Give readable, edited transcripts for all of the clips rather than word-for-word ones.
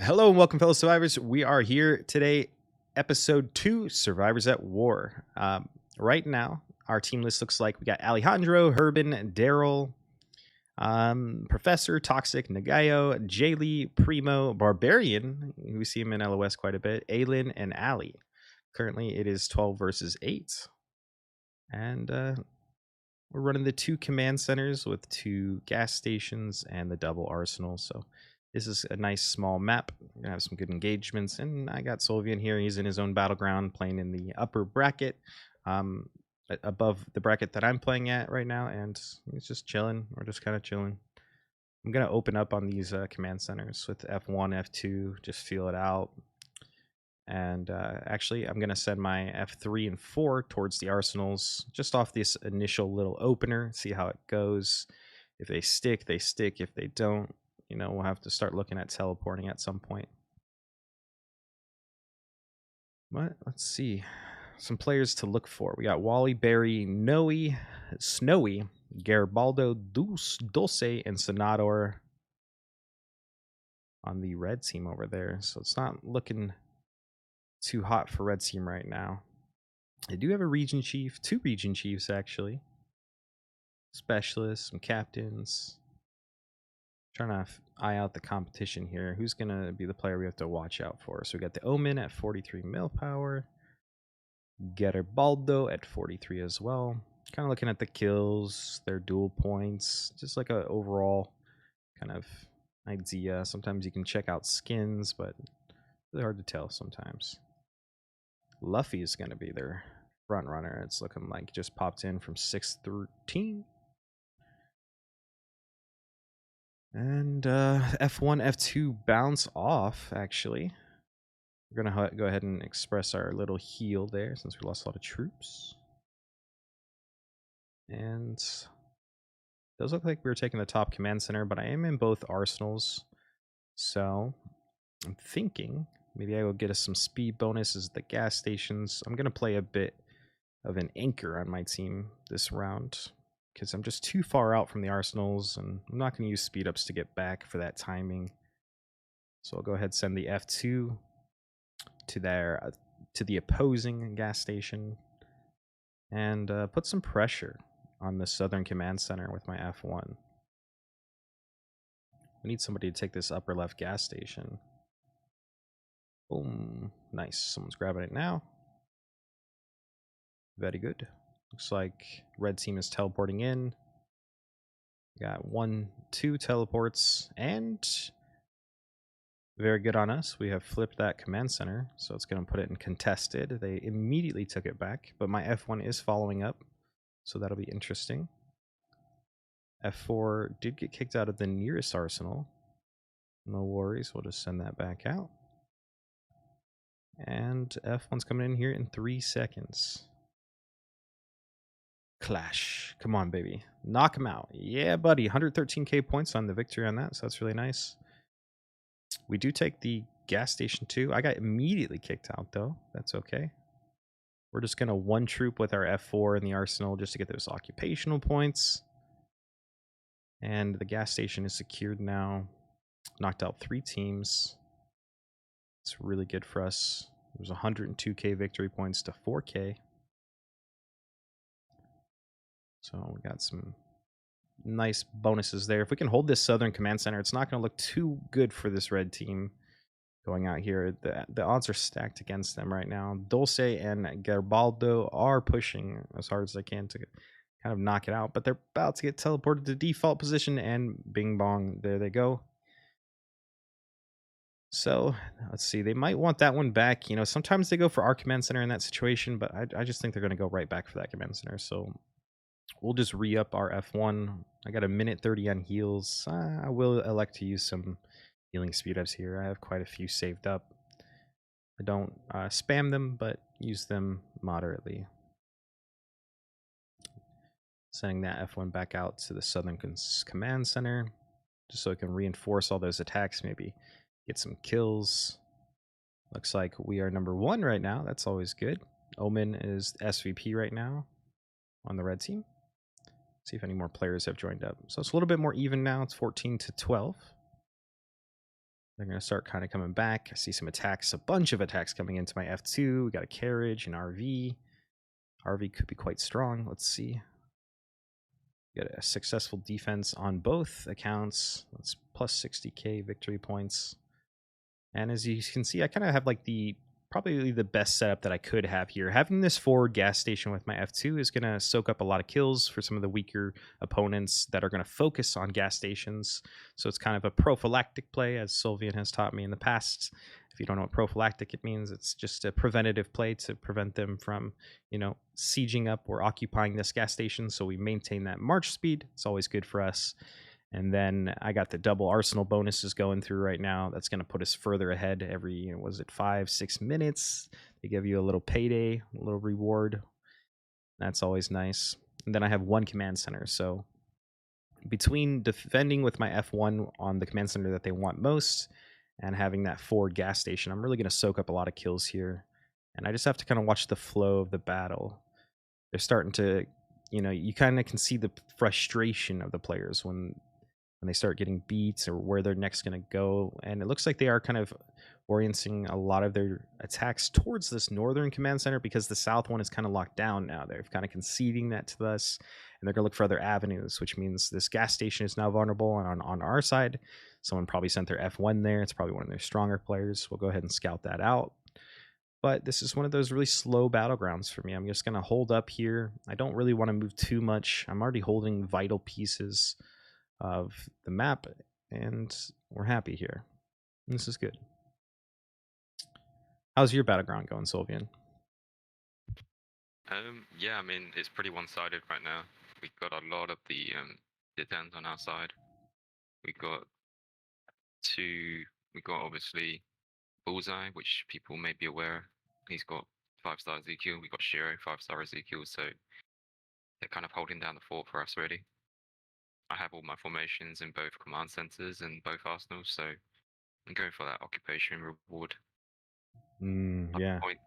Hello and welcome, fellow survivors. We are here today, episode 2, Survivors at War. Right now, our team list looks like we got Alejandro, Herbin, Daryl, Professor, Toxic, Nagayo, Jaylee, Primo, Barbarian, we see him in LOS quite a bit, Aylin, and Ali. Currently, it is 12 versus 8. And we're running the 2 command centers with 2 gas stations and the double arsenal, so this is a nice small map. We're gonna have some good engagements, and I got Solvian here. He's in his own battleground, playing in the upper bracket, above the bracket that I'm playing at right now, and he's just chilling. We're just kind of chilling. I'm gonna open up on these command centers with F1, F2, just feel it out. And actually, I'm gonna send my F3 and 4 towards the arsenals, just off this initial little opener. See how it goes. If they stick, they stick. If they don't, you know, we'll have to start looking at teleporting at some point. But let's see. Some players to look for. We got Wally, Barry, Noe, Snowy, Garibaldo, Dulce, and Senador on the red team over there. So it's not looking too hot for red team right now. They do have a region chief, 2 region chiefs actually. Specialists, some captains. Trying to eye out the competition here. Who's going to be the player we have to watch out for? So we got the Omen at 43 mil power. Garibaldo at 43 as well. Kind of looking at the kills, their dual points, just like a overall kind of idea. Sometimes you can check out skins, but it's really hard to tell sometimes. Luffy is going to be their front runner. It's looking like just popped in from 613. And F1, F2 bounce off, actually. We're going to go ahead and express our little heal there since we lost a lot of troops. And it does look like we were taking the top command center, but I am in both arsenals. So I'm thinking maybe I will get us some speed bonuses at the gas stations. I'm going to play a bit of an anchor on my team this round, because I'm just too far out from the arsenals, and I'm not going to use speed ups to get back for that timing. So I'll go ahead and send the F2 to the opposing gas station and put some pressure on the southern command center with my F1. We need somebody to take this upper left gas station. Boom. Nice. Someone's grabbing it now. Very good. Looks like red team is teleporting in. Got 1, 2 teleports, and very good on us. We have flipped that command center, so it's going to put it in contested. They immediately took it back, but my F1 is following up, so that'll be interesting. F4 did get kicked out of the nearest arsenal. No worries, we'll just send that back out. And F1's coming in here in 3 seconds. Clash. Come on, baby. Knock him out. Yeah, buddy. 113k points on the victory on that, so that's really nice. We do take the gas station too. I got immediately kicked out, though. That's okay. We're just going to 1 troop with our F4 in the arsenal just to get those occupational points. And the gas station is secured now. Knocked out 3 teams. It's really good for us. There's 102k victory points to 4k. So we got some nice bonuses there. If we can hold this southern command center, it's not going to look too good for this red team going out here. The odds are stacked against them right now. Dulce and Garibaldo are pushing as hard as they can to kind of knock it out, but they're about to get teleported to default position, and bing bong, there they go. So let's see, they might want that one back. You know, sometimes they go for our command center in that situation, but I just think they're going to go right back for that command center. So we'll just re-up our F1. I got a minute 30 on heals. I will elect to use some healing speed ups here. I have quite a few saved up. I don't spam them, but use them moderately. Sending that F1 back out to the southern command center, just so it can reinforce all those attacks, maybe get some kills. Looks like we are number 1 right now. That's always good. Omen is SVP right now on the red team. See if any more players have joined up. So it's a little bit more even now. It's 14 to 12. They're going to start kind of coming back. I see some attacks, a bunch of attacks coming into my F2. We got a carriage, an RV. RV could be quite strong. Let's see. Got a successful defense on both accounts. That's plus 60k victory points. And as you can see, I kind of have like probably the best setup that I could have here. Having this forward gas station with my F2 is going to soak up a lot of kills for some of the weaker opponents that are going to focus on gas stations. So it's kind of a prophylactic play, as Sylvian has taught me in the past. If you don't know what prophylactic it means, it's just a preventative play to prevent them from, sieging up or occupying this gas station. So we maintain that march speed. It's always good for us. And then I got the double arsenal bonuses going through right now. That's going to put us further ahead every, 5-6 minutes? They give you a little payday, a little reward. That's always nice. And then I have one command center. So between defending with my F1 on the command center that they want most and having that forward gas station, I'm really going to soak up a lot of kills here. And I just have to kind of watch the flow of the battle. They're starting to, you kind of can see the frustration of the players when they start getting beats or where they're next going to go. And it looks like they are kind of orienting a lot of their attacks towards this northern command center because the south one is kind of locked down now. They're kind of conceding that to us, and they're going to look for other avenues, which means this gas station is now vulnerable. And on our side, someone probably sent their F1 there. It's probably one of their stronger players. We'll go ahead and scout that out. But this is one of those really slow battlegrounds for me. I'm just going to hold up here. I don't really want to move too much. I'm already holding vital pieces of the map, and we're happy here. This is good. How's your battleground going, Sylvian? Yeah, I mean, it's pretty one-sided right now. We've got a lot of the Titans on our side. We got obviously Bullseye, which people may be aware. He's got 5-star Ezekiel. We got Shiro, 5-star Ezekiel. So they're kind of holding down the fort for us, really. I have all my formations in both command centers and both arsenals, so I'm going for that occupation reward. Yeah. Point.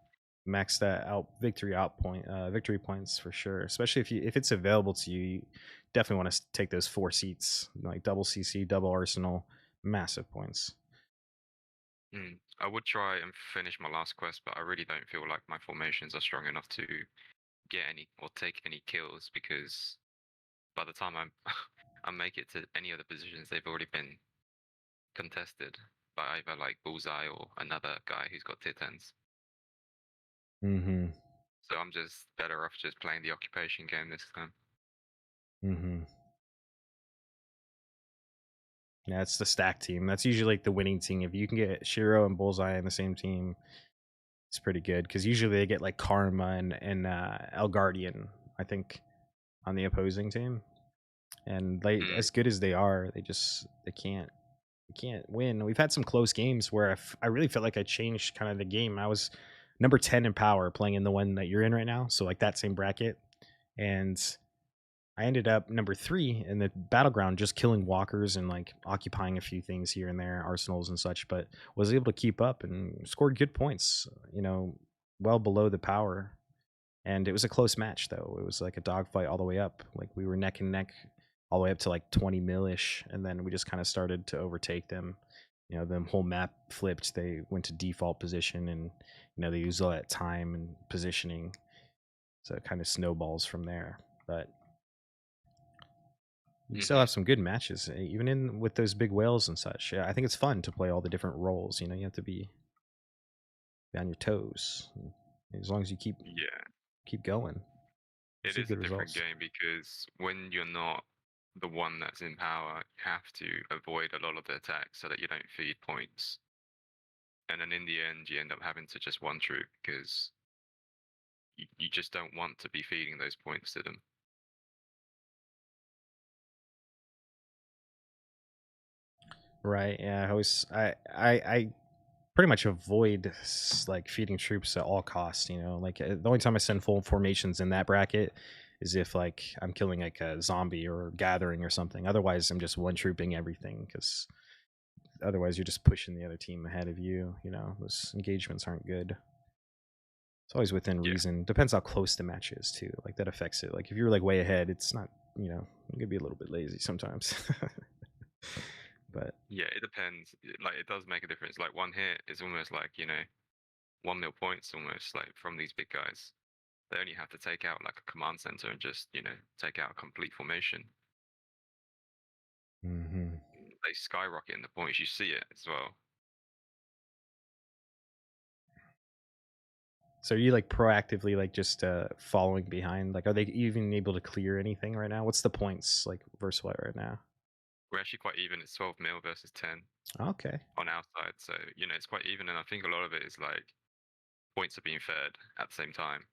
Max that out victory points for sure. Especially if it's available to you, you definitely want to take those 4 seats, like double CC, double arsenal, massive points. I would try and finish my last quest, but I really don't feel like my formations are strong enough to get any or take any kills, because by the time I make it to any of the positions, they've already been contested by either like Bullseye or another guy who's got Titans. Mm-hmm. So I'm just better off just playing the occupation game this time. Mm-hmm. Yeah, it's the stack team. That's usually like the winning team. If you can get Shiro and Bullseye in the same team, it's pretty good, because usually they get like Karma and El Guardian, I think, on the opposing team. And as good as they are, they can't win. We've had some close games where I really felt like I changed kind of the game. I was number 10 in power playing in the one that you're in right now, so like that same bracket, and I ended up number 3 in the battleground, just killing walkers and like occupying a few things here and there, arsenals and such, but was able to keep up and scored good points, well below the power. And it was a close match, though. It was like a dogfight all the way up. Like we were neck and neck all the way up to like 20 mil-ish, and then we just kind of started to overtake them. The whole map flipped. They went to default position, and they used all that time and positioning, so it kind of snowballs from there. But you still have some good matches, even in with those big whales and such. Yeah, I think it's fun to play all the different roles. You have to be on your toes, as long as you keep going. It is a different game, because when you're not the one that's in power, you have to avoid a lot of the attacks so that you don't feed points. And then in the end, you end up having to just one troop, because you just don't want to be feeding those points to them. Right. Yeah. I pretty much avoid like feeding troops at all costs. Like the only time I send full formations in that bracket is if like I'm killing like a zombie or gathering or something. Otherwise, I'm just one trooping everything, because otherwise you're just pushing the other team ahead of you. Those engagements aren't good. It's always within reason. Depends how close the match is too. Like that affects it. Like if you're like way ahead, it's not. You could be a little bit lazy sometimes. But Yeah, it depends. Like, it does make a difference. Like, one hit is almost like, 1 mil points almost, like, from these big guys. They only have to take out, like, a command center and just, take out a complete formation. mhm. They skyrocket in the points. You see it as well. So are you like proactively like just following behind? Like, are they even able to clear anything right now? What's the points like versus what right now? We're actually quite even. It's 12 mil versus 10 Okay. on our side. So, it's quite even. And I think a lot of it is like points are being fed at the same time.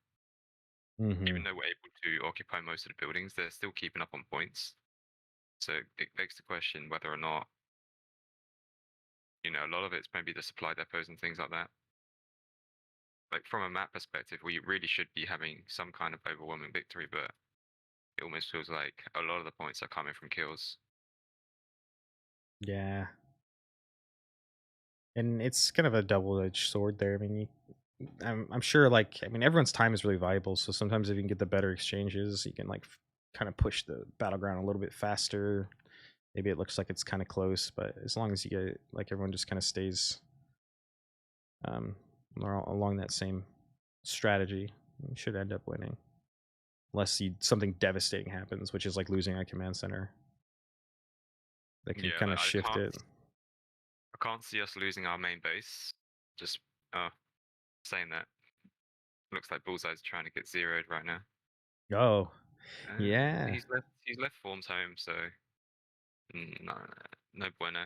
Hmm. Even though we're able to occupy most of the buildings, they're still keeping up on points. So it begs the question whether or not, a lot of it's maybe the supply depots and things like that. Like, from a map perspective, we really should be having some kind of overwhelming victory, but it almost feels like a lot of the points are coming from kills. Yeah, and it's kind of a double-edged sword there. I mean, I'm sure like I mean everyone's time is really valuable. So sometimes if you can get the better exchanges, you can like kind of push the battleground a little bit faster. Maybe it looks like it's kind of close, but as long as you get like everyone just kind of stays um, along that same strategy, you should end up winning. Unless something devastating happens, which is like losing a command center that can Yeah, kind like of shift it. I can't see us losing our main base. Just saying that. Looks like Bullseye's trying to get zeroed right now. Oh, yeah. He's left Form's home, so no, no bueno.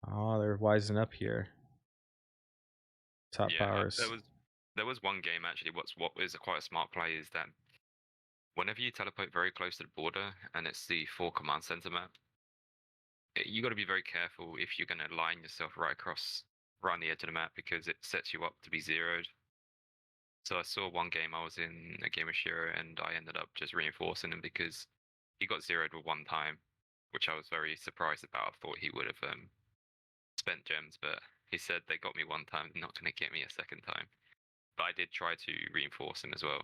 Oh, they're wising up here. Top Yeah, powers. there was one game actually. What is quite a smart play is that whenever you teleport very close to the border and it's the four command center map, you got to be very careful if you're going to line yourself right on the edge of the map because it sets you up to be zeroed. So I saw one game I was in a game of Shiro and I ended up just reinforcing him because he got zeroed with one time, which I was very surprised about. I thought he would have spent gems, but he said they got me one time, not going to get me a second time. But I did try to reinforce him as well.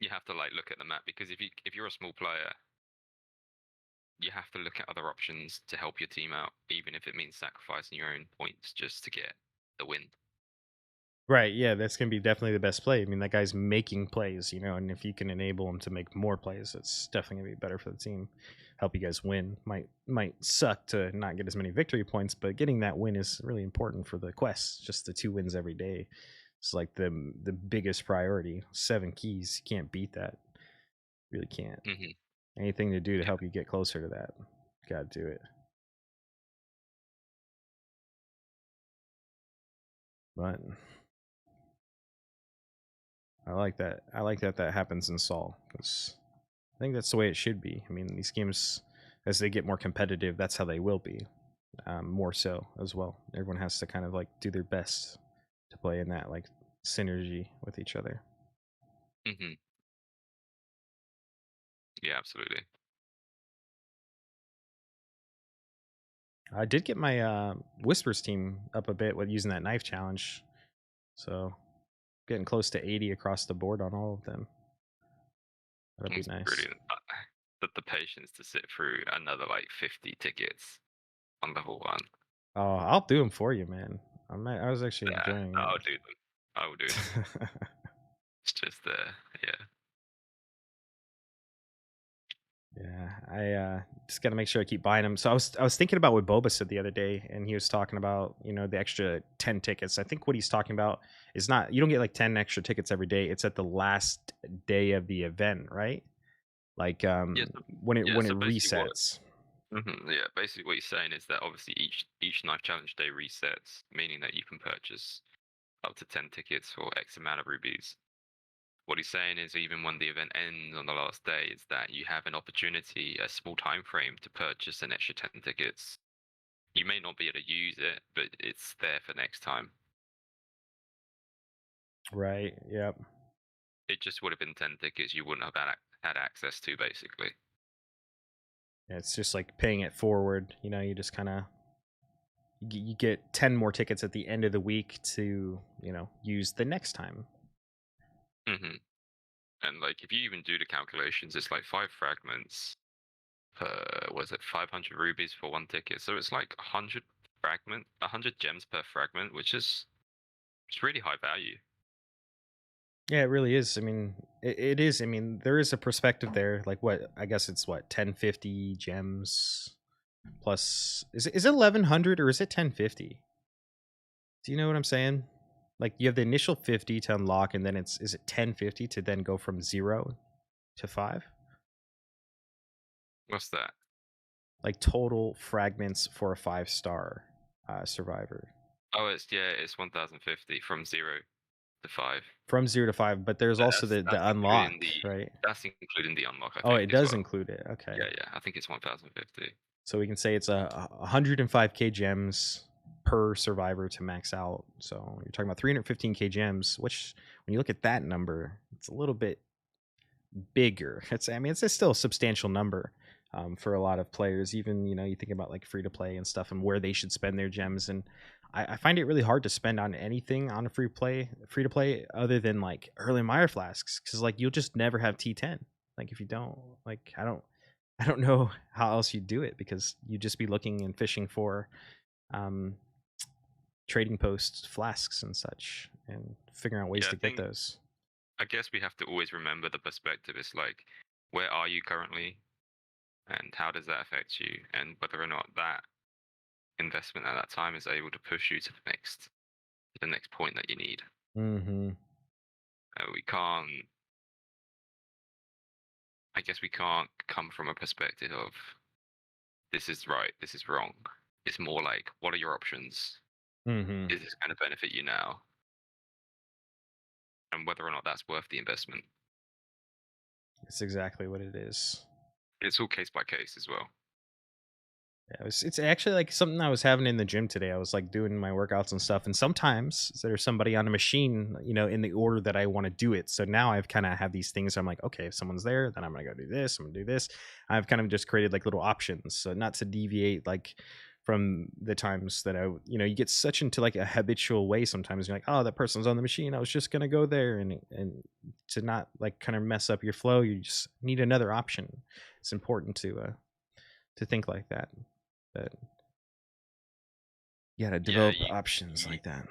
You have to like look at the map because if you're a small player, you have to look at other options to help your team out, even if it means sacrificing your own points just to get the win. Right, yeah, that's gonna be definitely the best play. I mean, that guy's making plays, and if you can enable him to make more plays, it's definitely gonna be better for the team. Help you guys win. Might suck to not get as many victory points, but getting that win is really important for the quest. Just the 2 wins every day. It's like the biggest priority. 7 keys, you can't beat that. Really can't. Hmm. Anything to do to Yeah. help you get closer to that, gotta do it. But I like that. I like that that happens in Saul because I think that's the way it should be. I mean, these games, as they get more competitive, that's how they will be. More so as well. Everyone has to kind of like do their best to play in that like synergy with each other. Hmm. Yeah, absolutely. I did get my Whispers team up a bit with using that knife challenge, so getting close to 80 across the board on all of them. That'll be It's nice. brilliant. But the patience to sit through another like 50 tickets on level one. Oh, I'll do them for you, man. I was actually Yeah, enjoying it. I'll do them. I will do them. It's just yeah. Yeah, I just got to make sure I keep buying them. So I was thinking about what Boba said the other day, and he was talking about the extra 10 tickets. I think what he's talking about is not you don't get like 10 extra tickets every day. It's at the last day of the event, right? Like Yeah, when it yeah. when it So basically, resets. yeah, basically what he's saying is that obviously each knife challenge day resets, meaning that you can purchase up to 10 tickets for X amount of rubies. What he's saying is even when the event ends on the last day, is that you have an opportunity, a small time frame to purchase an extra 10 tickets. You may not be able to use it, but it's there for next time. Right. Yep. It just would have been 10 tickets you wouldn't have had access to, basically. Yeah, it's just like paying it forward. You just kind of you get 10 more tickets at the end of the week to use the next time. Hmm. And like, if you even do the calculations, it's like 5 fragments per, was it 500 rubies for 1 ticket? So it's like 100 gems per fragment, which is it's really high value. Yeah, it really is. I mean, it is. I mean, there is a perspective there. Like, what? I guess it's what 1050 gems plus. Is it 1100 or is it 1050? Do you know what I'm saying? Like, you have the initial 50 to unlock, and then is it 1050 to then go from 0 to 5? What's that? Like total fragments for a 5-star survivor. Oh, it's 1050 from 0 to 5. From 0 to 5, but there's also That's the including unlock, right? the unlock, I Oh, think, it as does well. include it. Okay. Yeah, yeah. I think it's 1050. So we can say it's a 105k gems per survivor to max out. So you're talking about 315k gems, which when you look at that number, it's a little bit bigger. It's still a substantial number for a lot of players. Even you think about like free to play and stuff and where they should spend their gems. And I find it really hard to spend on anything on a free to play other than like early Meyer flasks, because like you'll just never have T10. Like if you don't, like I don't know how else you do it, because you'd just be looking and fishing for um, trading post flasks and such, and figuring out ways Yeah, to get those. I guess we have to always remember the perspective. It's like, where are you currently, and how does that affect you, and whether or not that investment at that time is able to push you to the next point that you need. Mm-hmm. We can't. I guess we can't come from a perspective of this is right, this is wrong. It's more like, what are your options? Mm-hmm. Is this going to benefit you now? And whether or not that's worth the investment. It's exactly what it is. It's all case by case as well. Yeah, it's actually like something I was having in the gym today. I was like doing my workouts and stuff, and sometimes there's somebody on a machine, in the order that I want to do it. So now I've kind of have these things. I'm like, okay, if someone's there, then I'm gonna go do this. I'm gonna do this. I've kind of just created like little options, so not to deviate like from the times that you get such into like a habitual way. Sometimes you're like, oh, that person's on the machine. I was just gonna go there, and to not like kind of mess up your flow, you just need another option. It's important to think like that. But you gotta Yeah, develop options you like that.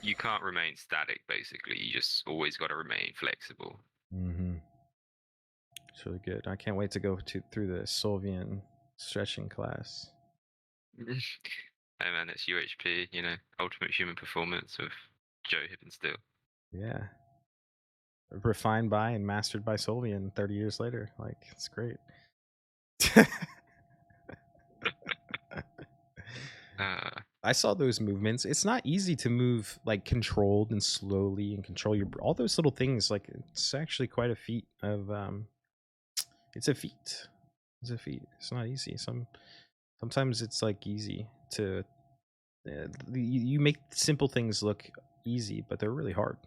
you can't remain static. Basically, you just always got to remain flexible. Mm-hmm. It's really good. I can't wait to go through the Solvian stretching class. Hey man, it's UHP. Ultimate Human Performance with Joe Hippensteel. Yeah, refined by and mastered by Solvian 30 years later. Like, it's great. I saw those movements. It's not easy to move like controlled and slowly and control all those little things. Like, it's actually quite a feat of it's a feat. It's a feat. It's not easy. Sometimes it's like easy to you make simple things look easy, but they're really hard.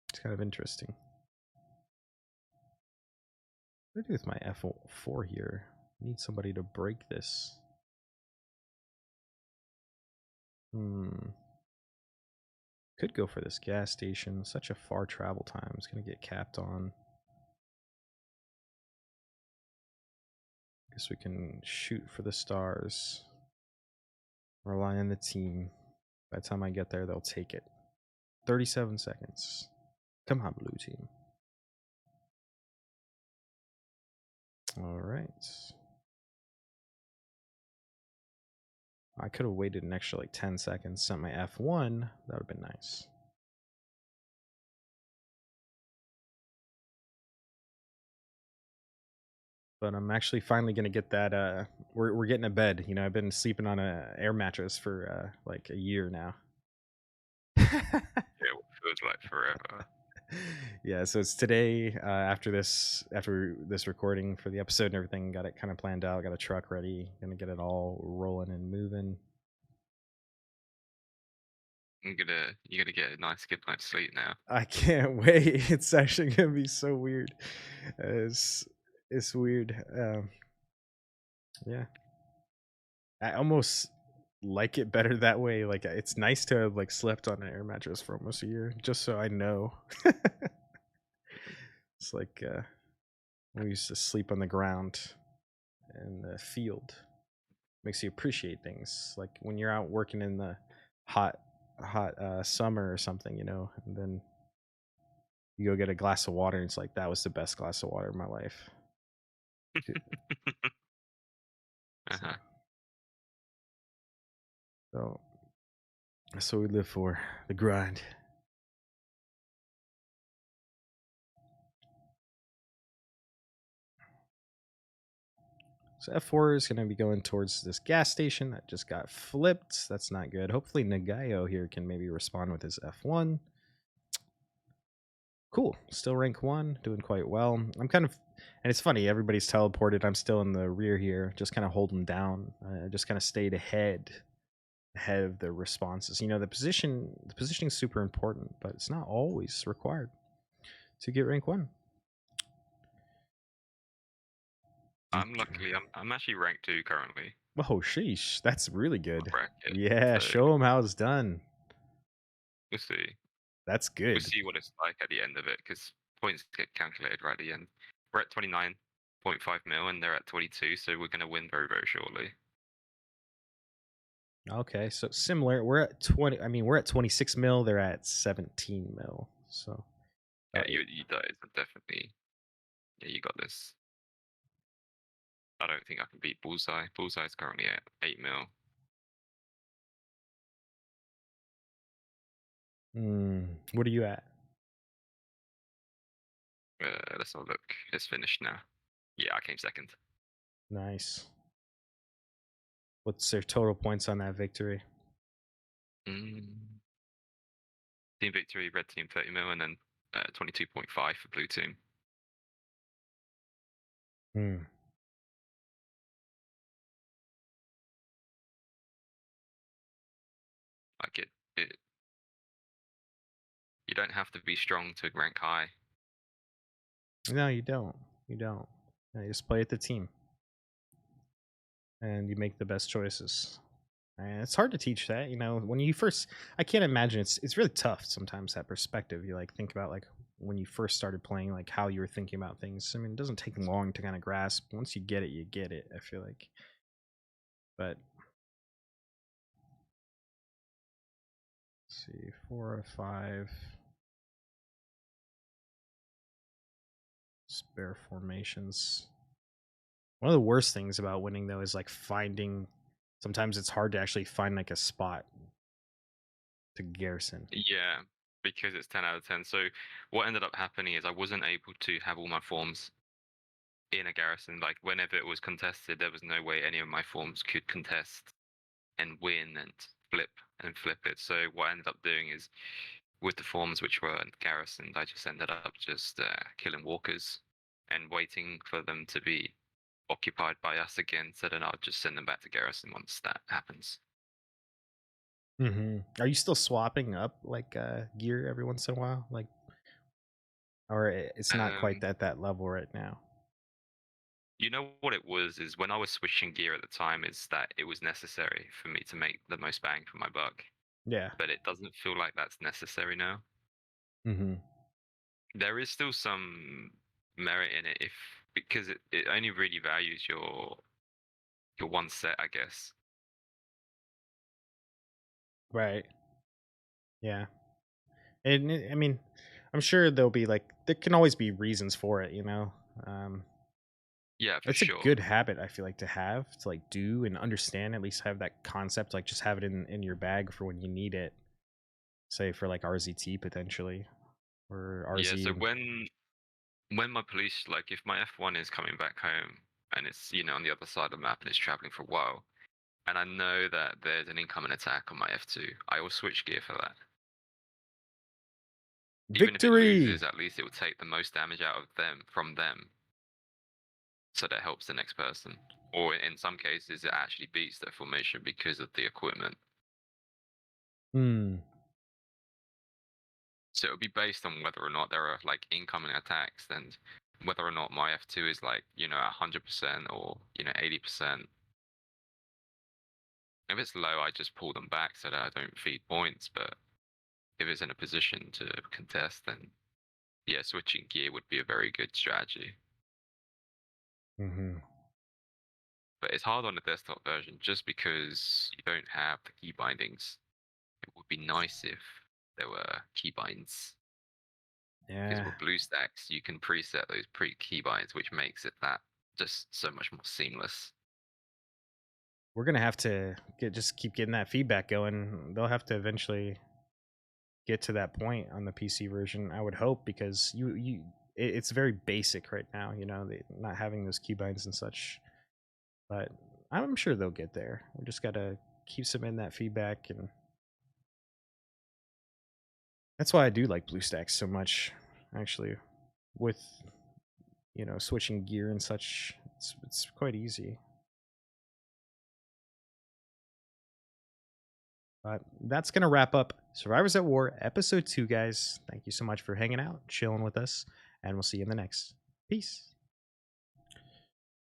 It's kind of interesting. What do I do with my F4 here? I need somebody to break this. Could go for this gas station. Such a far travel time. It's going to get capped on. Guess we can shoot for the stars. Rely on the team. By the time I get there, they'll take it. 37 seconds. Come on, blue team. All right. I could have waited an extra like 10 seconds, sent my F1. That would have been nice. But I'm actually finally going to get that. We're getting a bed. I've been sleeping on a air mattress for like a year now. It feels like forever. Yeah, so it's today after this recording for the episode and everything. Got it kind of planned out. Got a truck ready. Gonna get it all rolling and moving. You're gonna get a nice good night's sleep now. I can't wait. It's actually gonna be so weird. It's weird. Yeah, I almost like it better that way. Like it's nice to have like slept on an air mattress for almost a year, just so I know. It's like we used to sleep on the ground in the field. Makes you appreciate things. Like when you're out working in the hot, hot summer or something, and then you go get a glass of water, and it's like that was the best glass of water of my life. So, Uh-huh. so that's what we live for, the grind. So F4 is going to be going towards this gas station that just got flipped. That's not good. Hopefully Nagayo here can maybe respond with his F1. Cool. Still rank 1, doing quite well. I'm kind of, and it's funny, everybody's teleported. I'm still in the rear here, just kind of holding down. I just kind of stayed ahead of the responses. The positioning is super important, but it's not always required to get rank 1. I'm actually ranked 2 currently Oh, sheesh. That's really in my good. bracket, Yeah, so show him how it's done. we'll see. That's We'll good. see what it's like at the end of it, because points get calculated right at the end. We're at 29.5 mil, and they're at 22, so we're gonna win very, very shortly. Okay, so similar. We're at 20. I mean, we're at 26 mil. They're at 17 mil. So Yeah, about you guys are definitely. Yeah, you got this. I don't think I can beat Bullseye. Bullseye's currently at 8 mil. What are you at? Let's have a look. It's finished now. Yeah, I came second. Nice. What's their total points on that victory? Mm. Team victory, red team 30 mil, and then 22.5 for blue team. Hmm. Like it, you don't have to be strong to rank high. No, you don't. You don't. You just play at the team, and you make the best choices. And it's hard to teach that, when you first. I can't imagine it's really tough sometimes that perspective. You like think about like when you first started playing, like how you were thinking about things. I mean, it doesn't take long to kind of grasp. Once you get it, you get it. I feel like, but let's see, 4 or 5 spare formations. One of the worst things about winning though is like finding. Sometimes it's hard to actually find like a spot to garrison. Yeah, because it's 10 out of 10. So what ended up happening is I wasn't able to have all my forms in a garrison. Like whenever it was contested, there was no way any of my forms could contest and win and flip flip it. So what I ended up doing is with the forms which were garrisoned, I just ended up just killing walkers and waiting for them to be occupied by us again. So then I'll just send them back to garrison once that happens. Are you still swapping up like gear every once in a while, like, or it's not quite Um, at that level right now? you know what it was is when I was switching gear at the time is that it was necessary for me to make the most bang for my buck, Yeah. but it doesn't feel like that's necessary now. Hmm. There is still some merit in it if because it only really values your one set, I guess. Right. Yeah. And I mean, I'm sure there'll be like there can always be reasons for it. Um, Yeah, for it's a sure. good habit I feel like to have to like do and understand. At least have that concept, like just have it in your bag for when you need it. Say for like RZT potentially or Yeah, RZ. so when my police like if my F1 is coming back home and it's on the other side of the map and it's traveling for a while and I know that there's an incoming attack on my F2, I will switch gear for that. Even if it Victory. loses, at least it will take the most damage out of them from them, so that helps the next person. Or in some cases, it actually beats their formation because of the equipment. Hmm. So it'll be based on whether or not there are like incoming attacks and whether or not my F2 is like 100% or 80%. If it's low, I just pull them back so that I don't feed points. But if it's in a position to contest, then yeah, switching gear would be a very good strategy. Hmm. But it's hard on the desktop version just because you don't have the key bindings. It would be nice if there were key binds. Because Yeah, with BlueStacks, you can preset those pre-key binds, which makes it that just so much more seamless. we're gonna have to just keep getting that feedback going. They'll have to eventually get to that point on the PC version, I would hope, because it's very basic right now. Not having those keybinds and such. But I'm sure they'll get there. We just gotta keep submitting that feedback, and that's why I do like BlueStacks so much. Actually, with switching gear and such, it's quite easy. But that's gonna wrap up Survivors at War episode 2, guys. Thank you so much for hanging out, chilling with us, and we'll see you in the next. Peace.